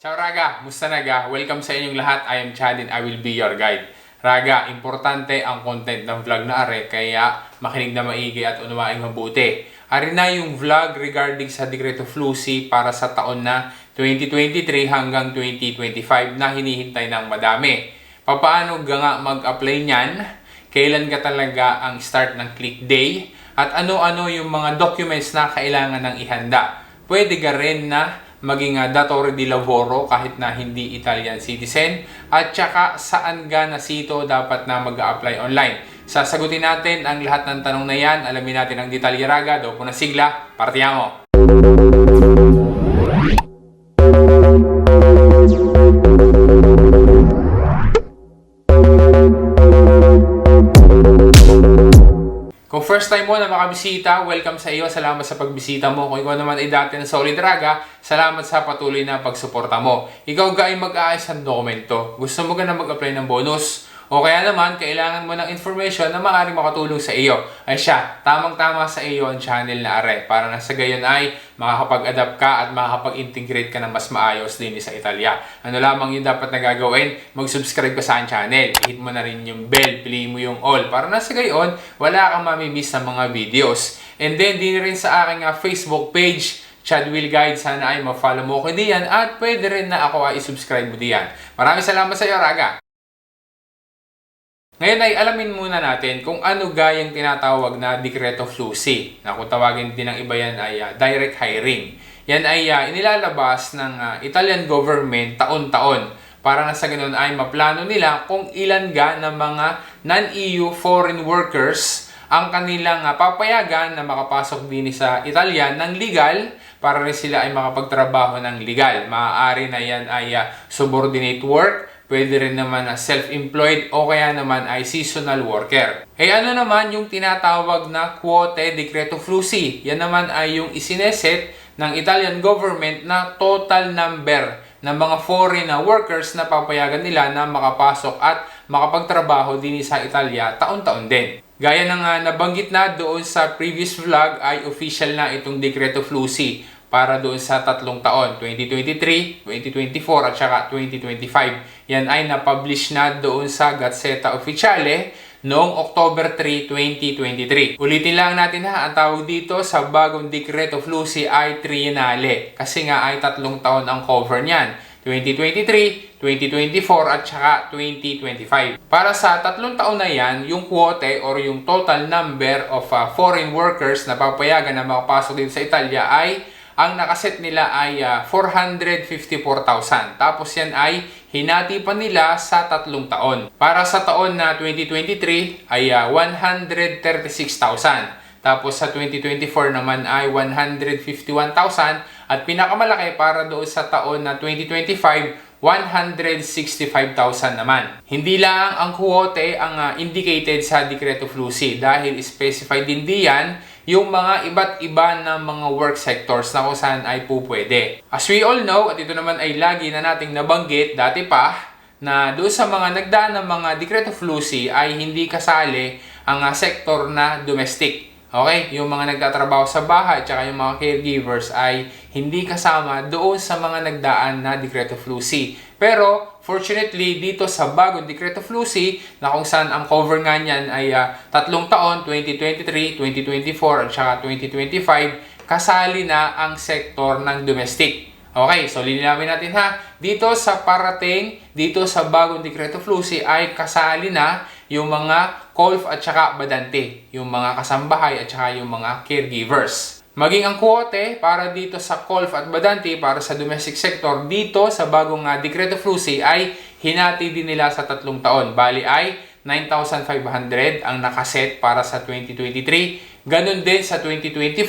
Ciao Raga! Musta naga? Welcome sa inyong lahat. I am Chad and I will be your guide. Raga, importante ang content ng vlog na are, kaya makinig na maigi at unawaing mabuti. Ari na yung vlog regarding sa Decreto Flusy para sa taon na 2023 hanggang 2025 na hinihintay ng madami. Papaano nga mag-apply niyan? Kailan ka talaga ang start ng click day? At ano-ano yung mga documents na kailangan ng ihanda? Pwede ka rin na maging datore di lavoro kahit na hindi Italian citizen, at saka saan ka na sito dapat na mag-a-apply online. Sasagutin natin ang lahat ng tanong na yan. Alamin natin ang detalye raga. Dopo na sigla, partiamo! Kung first time mo na makabisita, welcome sa iyo. Salamat sa pagbisita mo. Kung ikaw naman ay dati na solid raga, salamat sa patuloy na pagsuporta mo. Ikaw ga ay mag-aayos ng dokumento. Gusto mo ga na mag-apply ng bonus? O kaya naman, kailangan mo ng information na maaaring makatulong sa iyo. Ay siya, tamang-tama sa iyo ang channel na are. Para na sa gayon ay makakapag-adapt ka at makakapag-integrate ka ng mas maayos din sa Italia. Ano lamang yung dapat na gagawin? Mag-subscribe ka sa aking channel. I-hit mo na rin yung bell, piliin mo yung all. Para na sa gayon, wala kang mamimiss sa mga videos. And then, din rin sa aking Facebook page, Chad Will Guide. Sana ay ma-follow mo ko diyan at pwede rin na ako ay i-subscribe mo diyan. Maraming salamat sa iyo, Raga! Ngayon ay alamin muna natin kung ano gayang tinatawag na Decreto Flusy, na kung tawagin din ng iba yan ay direct hiring. Yan ay inilalabas ng Italian government taon-taon para na sa ganun ay maplano nila kung ilan ga ng mga non-EU foreign workers ang kanilang papayagan na makapasok din sa Italia ng legal para rin sila ay makapagtrabaho ng legal. Maaari na yan ay subordinate work, pwede rin naman na self-employed o kaya naman ay seasonal worker. Ano naman yung tinatawag na Quote Decreto Flusy? Yan naman ay yung isineset ng Italian government na total number ng mga foreign workers na papayagan nila na makapasok at makapagtrabaho din sa Italia taon-taon din. Gaya ng nabanggit na doon sa previous vlog ay official na itong Decreto Flusy para doon sa tatlong taon, 2023, 2024 at saka 2025. Yan ay na-publish na doon sa Gazzetta Ufficiale noong October 3, 2023. Ulitin lang natin ang tawag dito sa bagong Decreto Flusy ay triennale kasi nga ay tatlong taon ang cover niyan. 2023, 2024 at saka 2025. Para sa tatlong taon na yan, yung quote or yung total number of foreign workers na papayagan na makapasok dito sa Italia ay ang nakaset nila ay 454,000. Tapos yan ay hinati pa nila sa tatlong taon. Para sa taon na 2023 ay 136,000. Tapos sa 2024 naman ay 151,000. At pinakamalaki para doon sa taon na 2025, 165,000 naman. Hindi lang ang quote ang indicated sa Decreto Flusy dahil specified din diyan yung mga iba't iba na mga work sectors na kung saan ay pupwede. As we all know, at ito naman ay lagi na nating nabanggit dati pa, na doon sa mga nagdaan ng mga Decreto Flusy ay hindi kasali ang sektor na domestic. Okay? Yung mga nagtatrabaho sa bahay at saka yung mga caregivers ay hindi kasama doon sa mga nagdaan na Decreto Flusy. Pero fortunately, dito sa bagong Decreto Flusy, na kung saan ang cover nga niyan ay tatlong taon, 2023, 2024 at saka 2025, kasali na ang sektor ng domestic. Okay, so linawin natin ha. Dito sa parating, dito sa bagong Decreto Flusy ay kasali na yung mga colf at saka badante, yung mga kasambahay at saka yung mga caregivers. Maging ang quote para dito sa colf at badante para sa domestic sector dito sa bagong Decreto Flusy ay hinati din nila sa tatlong taon. Bali ay 9,500 ang nakaset para sa 2023. Ganon din sa 2024,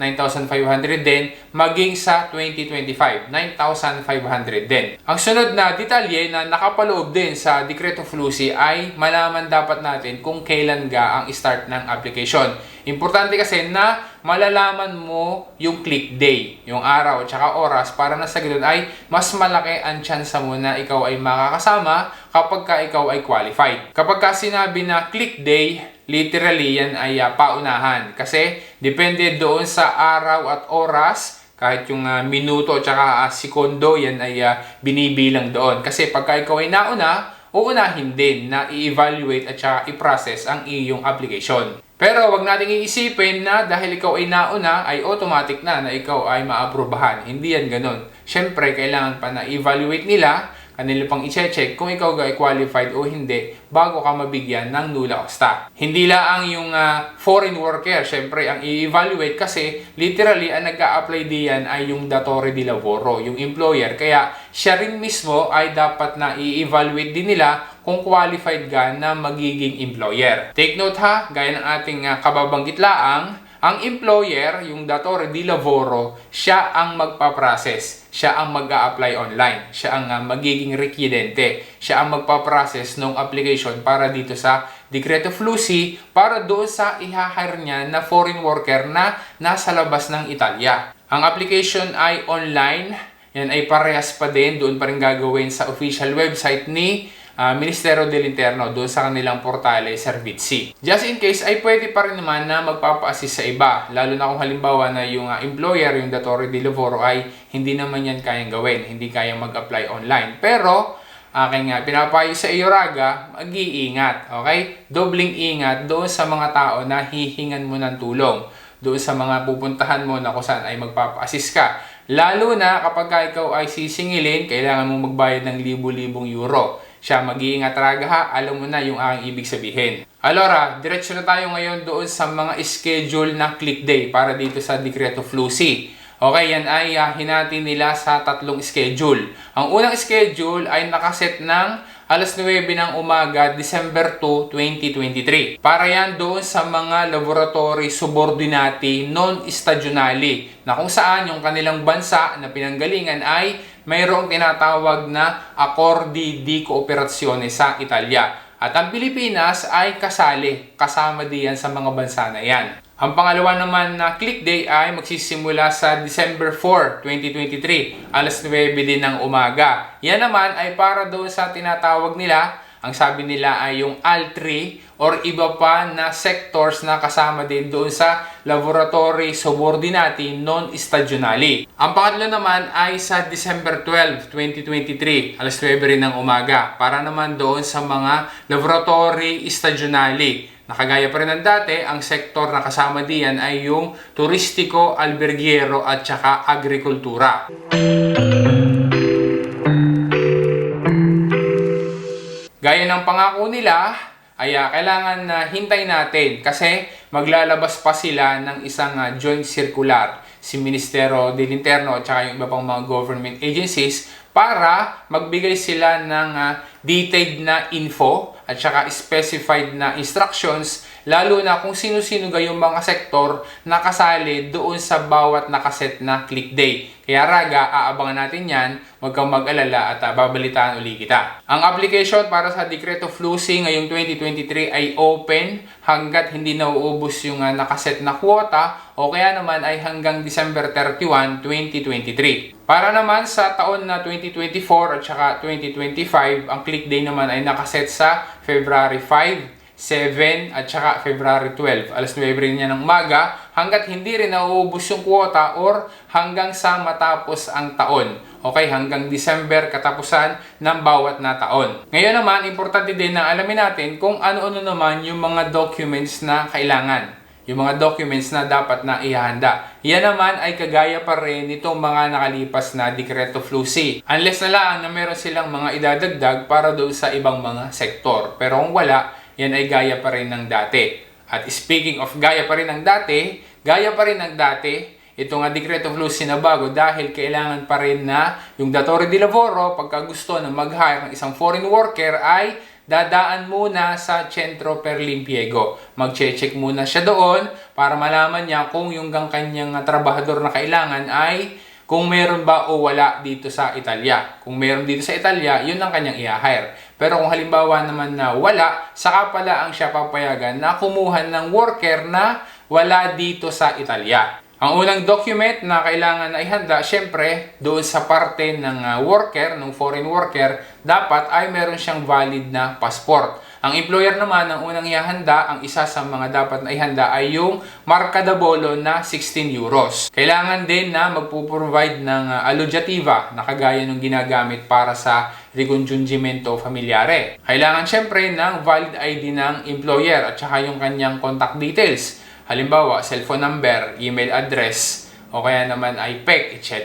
9,500 din. Maging sa 2025, 9,500 din. Ang sunod na detalye na nakapaloob din sa Decreto Flusy ay malaman dapat natin kung kailan ga ang start ng application. Importante kasi na malalaman mo yung click day, yung araw at saka oras para na sa ganun ay mas malaki ang tsansa mo na ikaw ay makakasama kapag ka ikaw ay qualified. Kapag ka sinabi na click day, literally yan ay paunahan kasi depende doon sa araw at oras Kahit yung minuto at saka segundo, yan ay binibilang doon. Kasi pagka ikaw ay nauna, uunahin din na i-evaluate at saka i-process ang iyong application. Pero wag nating iisipin na dahil ikaw ay nauna ay automatic na ikaw ay maaprubahan. Hindi yan ganun. Siyempre, kailangan pa na evaluate nila, kanila pang i-check kung ikaw ay qualified o hindi bago ka mabigyan ng nula osta. Hindi lang yung foreign worker, siyempre ang i-evaluate kasi literally ang nag-a-apply diyan ay yung datore di lavoro, yung employer. Kaya siya rin mismo ay dapat na i-evaluate din nila kung qualified ka na magiging employer. Take note ha, gaya ng ating kababanggit laang, ang employer, yung datore di lavoro, siya ang magpa-process. Siya ang mag-a-apply online. Siya ang magiging requirente. Siya ang magpa-process ng application para dito sa Decreto Flussi para doon sa i-hire niya na foreign worker na nasa labas ng Italia. Ang application ay online. Yan ay parehas pa din. Doon pa rin gagawin sa official website ni Ministerio del Interno doon sa kanilang portale Servizi. Just in case ay pwede pa rin naman na magpapa-assist sa iba, lalo na kung halimbawa na yung employer, yung datore di lavoro ay hindi naman yan kayang gawin, hindi kayang mag-apply online. Pero aking pinapayo sa iyo Raga, mag-iingat, okay? Dobling ingat doon sa mga tao na hihingan mo ng tulong, doon sa mga pupuntahan mo na kung saan ay magpapa-assist ka. Lalo na kapag ikaw ay sisingilin, kailangan mo magbayad ng libo-libong euro. Siya, mag-iingat Raga ha, alam mo na yung aking ibig sabihin. Alora, diretso na tayo ngayon doon sa mga schedule na click day para dito sa Decreto Flussi. Okay, yan ay hinati nila sa tatlong schedule. Ang unang schedule ay nakaset ng alas 9 ng umaga, December 2, 2023. Para yan doon sa mga laboratory subordinati non-stagionali na kung saan yung kanilang bansa na pinanggalingan ay mayroong tinatawag na Accordi di Cooperazione sa Italia. At ang Pilipinas ay kasama diyan sa mga bansa na yan. Ang pangalawa naman na click day ay magsisimula sa December 4, 2023, alas 9 din ng umaga. Yan naman ay para doon sa tinatawag nila, ang sabi nila ay yung AL3 or iba pa na sectors na kasama din doon sa laboratory subordinati non-stagionali. Ang pangatlo naman ay sa December 12, 2023, alas 9 rin ng umaga, para naman doon sa mga laboratory stagionali. Nakagaya pa rin ng dati, ang sektor na kasama diyan ay yung turistiko, albergiero at saka agrikultura. Gaya ng pangako nila, ay kailangan na hintay natin kasi maglalabas pa sila ng isang joint circular si Ministerio del Interno at saka yung iba pang mga government agencies para magbigay sila ng detailed na info at saka specified na instructions lalo na kung sino-sino yung mga sektor na kasali doon sa bawat nakaset na click day. Kaya Raga, aabangan natin yan, huwag kang mag-alala at babalitaan uli kita. Ang application para sa Decreto Flussi ngayong 2023 ay open hanggat hindi nauubos yung nakaset na quota o kaya naman ay hanggang December 31, 2023. Para naman sa taon na 2024 at saka 2025, ang click day naman ay nakaset sa February 5, 7 at saka February 12. Alas 9 rin niya ng umaga hanggat hindi rin nauubos yung quota or hanggang sa matapos ang taon. Okay, hanggang December katapusan ng bawat na taon. Ngayon naman, importante din na alamin natin kung ano-ano naman yung mga documents na kailangan. Yung mga documents na dapat na ihahanda. Yan naman ay kagaya pa rin nitong mga nakalipas na Decreto Flussi. Unless na lang na meron silang mga idadagdag para doon sa ibang mga sektor. Pero kung wala, yan ay gaya pa rin ng dati. At speaking of gaya pa rin ng dati, itong Decreto Flussi na bago dahil kailangan pa rin na yung datore di lavoro pagka gusto na mag-hire ng isang foreign worker ay dadaan muna sa Centro per l'Impiego. Mag-check muna siya doon para malaman niya kung yung kanyang trabahador na kailangan ay kung meron ba o wala dito sa Italia. Kung meron dito sa Italia, yun ang kanyang i-hire. Pero kung halimbawa naman na wala, saka pala ang siya papayagan na kumuha ng worker na wala dito sa Italia. Ang unang document na kailangan na ihanda, syempre, doon sa parte ng worker, ng foreign worker, dapat ay meron siyang valid na passport. Ang employer naman, ang unang ihahanda, ang isa sa mga dapat na ihanda ay yung marka da bollo na 16 euros. Kailangan din na magpo-provide ng alloggiativa na kagaya ng ginagamit para sa ricongiungimento familiare. Kailangan syempre ng valid ID ng employer at saka yung kanyang contact details. Halimbawa, cellphone number, email address, o kaya naman ay PEC, etc.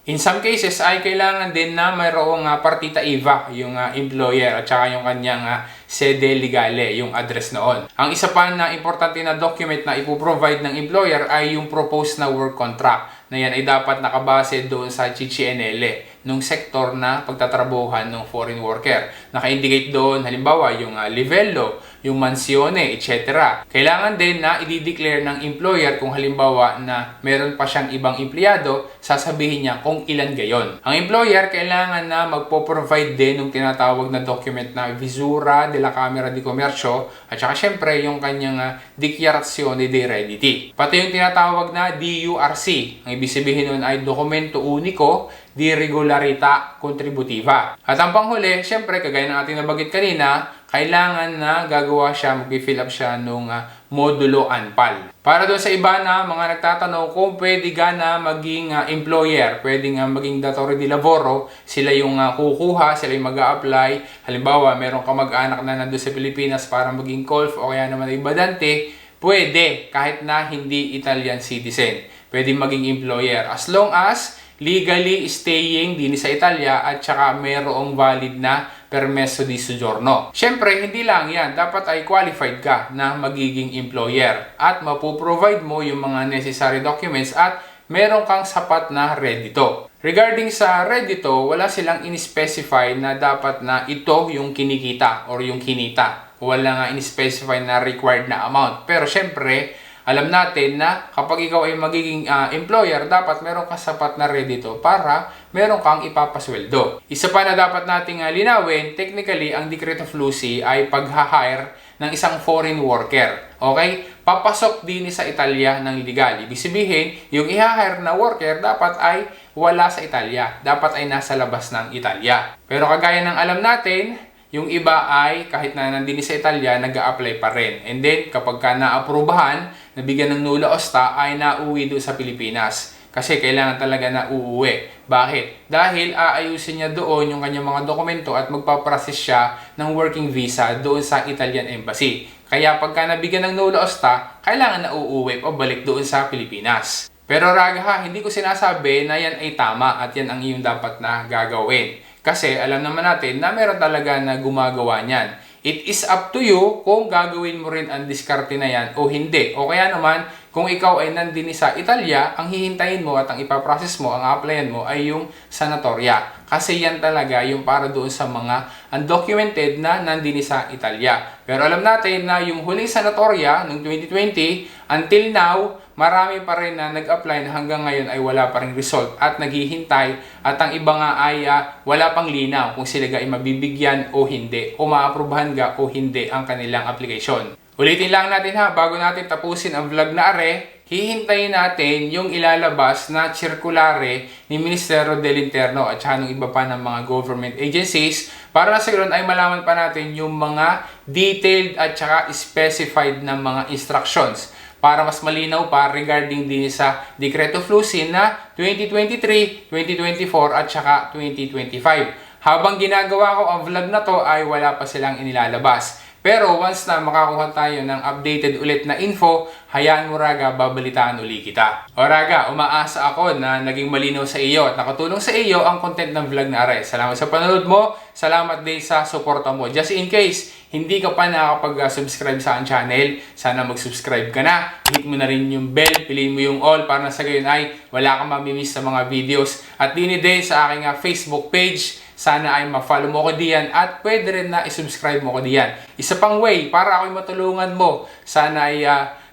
In some cases ay kailangan din na mayroong partita IVA yung employer at saka yung kanyang sede legale, yung address noon. Ang isa pa na importante na document na ipoprovide ng employer ay yung proposed na work contract na yan ay dapat nakabase doon sa CCNL nung sektor na pagtatrabuhan ng foreign worker. Naka-indicate doon halimbawa yung livello, yung mansione, etc. Kailangan din na i-declare ng employer kung halimbawa na meron pa siyang ibang empleyado, sasabihin niya kung ilan gayon. Ang employer kailangan na magpo-provide din ng tinatawag na document na Visura de la Camera di Comercio at saka syempre yung kanyang Dichiarazione di Redditi. Pati yung tinatawag na DURC. Ang ibig sabihin nun ay Documento Unico di Regolarità Contributiva. At ang panghuli, syempre kagaya ng ating nabanggit kanina, kailangan na gagawa siya, mag-fill up siya nung modulo ANPAL. Para doon sa iba na mga nagtatanong kung pwede ka na maging employer, pwede nga maging datore di lavoro, sila yung kukuha, sila yung mag-a-apply. Halimbawa, meron ka mag-anak na nandun sa Pilipinas para maging COLF o kaya naman ibadante, pwede kahit na hindi Italian citizen. Pwede maging employer as long as legally staying din sa Italia at saka mayroong valid na permesso di soggiorno. Siyempre, hindi lang yan. Dapat ay qualified ka na magiging employer at mapoprovide mo yung mga necessary documents at meron kang sapat na reddito. Regarding sa reddito, wala silang in-specify na dapat na ito yung kinikita or yung kinita. Wala nga in-specify na required na amount. Pero siyempre, alam natin na kapag ikaw ay magiging employer, dapat meron kang sapat na reddito para meron kang ipapasweldo. Isa pa na dapat nating linawin, technically, ang Decreto Flussi ay pag-hire ng isang foreign worker. Okay? Papasok din sa Italia ng legal. Ibig sabihin, yung i-hire na worker dapat ay wala sa Italia. Dapat ay nasa labas ng Italia. Pero kagaya ng alam natin, yung iba ay kahit na nandun sa Italia, nag-a-apply pa rin. And then, kapag ka na-aprubahan, nabigyan ng nulla osta, ay nauwi doon sa Pilipinas. Kasi kailangan talaga na uuwi. Bakit? Dahil aayusin niya doon yung kanyang mga dokumento at magpaprocess siya ng working visa doon sa Italian Embassy. Kaya pagka nabigyan ng nulla osta, kailangan na uuwi o balik doon sa Pilipinas. Pero raga hindi ko sinasabi na yan ay tama at yan ang iyong dapat na gagawin. Kasi alam naman natin na meron talaga na gumagawa niyan. It is up to you kung gagawin mo rin ang diskarte na yan o hindi. O kaya naman, kung ikaw ay nandun sa Italia, ang hihintayin mo at ang ipaprocess mo, ang applyan mo ay yung sanatoria. Kasi yan talaga yung para doon sa mga undocumented na nandun sa Italia. Pero alam natin na yung huling sanatoria noong 2020, until now, marami pa rin na nag-apply na hanggang ngayon ay wala pa rin result at naghihintay at ang iba nga ay wala pang linaw kung sila ay mabibigyan o hindi o maaprubahan ga o hindi ang kanilang application. Ulitin lang natin bago natin tapusin ang vlog na are, hihintayin natin yung ilalabas na circulare ni Ministero del Interno at saka ng iba pa ng mga government agencies para na sa ganoon ay malaman pa natin yung mga detailed at saka specified na mga instructions para mas malinaw pa regarding din sa Decreto Flussi na 2023, 2024 at saka 2025. Habang ginagawa ko ang vlog na to ay wala pa silang inilalabas. Pero once na makakuha tayo ng updated ulit na info, hayaan mo Raga, babalitaan uli kita. O Raga, umaasa ako na naging malinaw sa iyo at nakatulong sa iyo ang content ng vlog na are. Salamat sa panonood mo, salamat din sa suporta mo. Just in case, hindi ka pa nakakapag-subscribe sa aking channel, sana mag-subscribe ka na. Hit mo na rin yung bell, piliin mo yung all para na sa gayon ay wala kang mamimiss sa mga videos. At din sa aking Facebook page, sana ay ma-follow mo ko diyan at pwede rin na i-subscribe mo ko diyan. Isa pang way para ako'y matulungan mo. Sana ay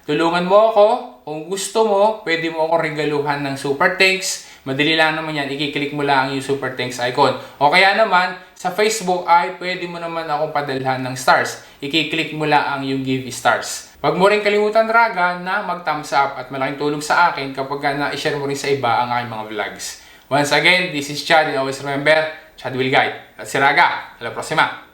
tulungan mo ako. Kung gusto mo, pwede mo ako regaluhan ng super thanks. Madali lang naman yan. I-click mo lang yung super thanks icon. O kaya naman, sa Facebook ay pwede mo naman akong padalhan ng stars. I-click mo lang yung give stars. Huwag mo rin kalimutan Raga na mag-thumbs up at malaking tulong sa akin kapag na-share mo rin sa iba ang aking mga vlogs. Once again, this is Chad and always remember, Chad will guide. At si Raga, hasta la próxima.